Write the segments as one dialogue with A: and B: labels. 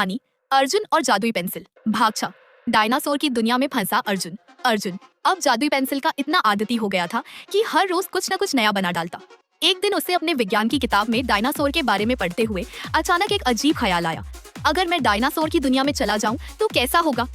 A: कहानी अर्जुन और जादुई पेंसिल। भाग 6। डायनासोर की दुनिया में फंसा अर्जुन। अर्जुन अब जादुई पेंसिल का इतना आदती हो गया था कि हर रोज कुछ न कुछ नया बना डालता। एक दिन उसे अपने विज्ञान की किताब में डायनासोर के बारे में पढ़ते हुए अचानक एक अजीब ख्याल आया, अगर मैं डायनासोर की दुनिया में चला जाऊं तो कैसा होगा।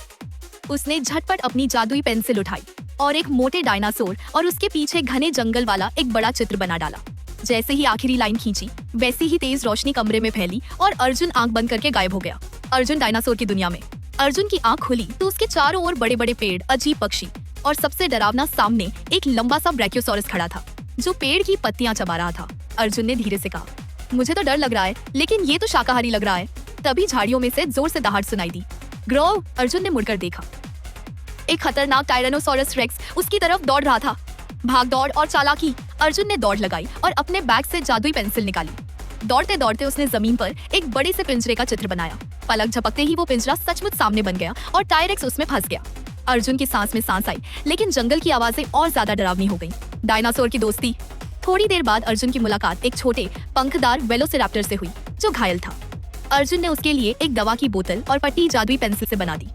A: उसने झटपट अपनी जादुई पेंसिल उठाई और एक मोटे डायनासोर और उसके पीछे घने जंगल वाला एक बड़ा चित्र बना डाला। जैसे ही आखिरी लाइन खींची वैसी ही तेज रोशनी कमरे में फैली और अर्जुन आंख बंद करके गायब हो गया। अर्जुन डायनासोर की दुनिया में। अर्जुन की आंख खुली तो उसके चारों ओर बड़े बड़े पेड़, अजीब पक्षी और सबसे डरावना सामने एक लंबा सा ब्रैकियोसॉरस खड़ा था जो पेड़ की पत्तियां चबा रहा था। अर्जुन ने धीरे से कहा, मुझे तो डर लग रहा है, लेकिन ये तो शाकाहारी लग रहा है। तभी झाड़ियों में से जोर से दहाड़ सुनाई दी। ग्रो! अर्जुन ने मुड़कर देखा। एक खतरनाक टायरानोसॉरस रेक्स उसकी तरफ दौड़ रहा था। भाग दौड़ और चालाकी। अर्जुन ने दौड़ लगाई और अपने बैग से जादुई पेंसिल निकाली। दौड़ते दौड़ते उसने जमीन पर एक बड़े से पिंजरे का चित्र बनाया। पलक झपकते ही वो पिंजरा सचमुच सामने बन गया और टायरेक्स उसमें फंस गया। अर्जुन की सांस में सांस आई, लेकिन जंगल की आवाजें और ज्यादा डरावनी हो गईं। डायनासोर की दोस्ती। थोड़ी देर बाद अर्जुन की मुलाकात एक छोटे पंखदार वेलोसिरैप्टर से हुई जो घायल था। अर्जुन ने उसके लिए एक दवा की बोतल और पट्टी जादुई पेंसिल से बना दी।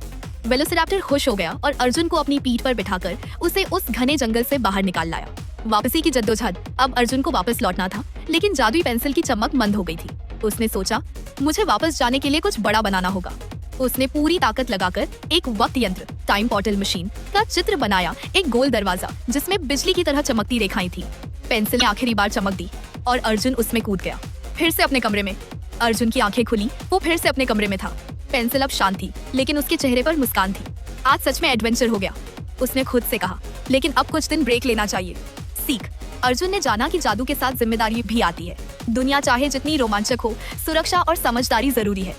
A: वेलोसिरैप्टर खुश हो गया और अर्जुन को अपनी पीठ पर बिठाकर उसे उस घने जंगल से बाहर निकाल लाया। वापसी की जद्दोजहद। अब अर्जुन को वापस लौटना था, लेकिन जादुई पेंसिल की चमक मंद हो गई थी। उसने सोचा, मुझे वापस जाने के लिए कुछ बड़ा बनाना होगा। उसने पूरी ताकत लगाकर एक वक्त यंत्र, टाइम पोर्टल मशीन का चित्र बनाया। एक गोल दरवाजा जिसमें बिजली की तरह चमकती रेखाएं थी। पेंसिल ने आखिरी बार चमक दी और अर्जुन उसमें कूद गया। फिर से अपने कमरे में। अर्जुन की आंखें खुली, वो फिर से अपने कमरे में था। पेंसिल अब शांत थी, लेकिन उसके चेहरे पर मुस्कान थी। आज सच में एडवेंचर हो गया, उसने खुद से कहा, लेकिन अब कुछ दिन ब्रेक लेना चाहिए। सीख। अर्जुन ने जाना कि जादू के साथ जिम्मेदारी भी आती है। दुनिया चाहे जितनी रोमांचक हो, सुरक्षा और समझदारी जरूरी है।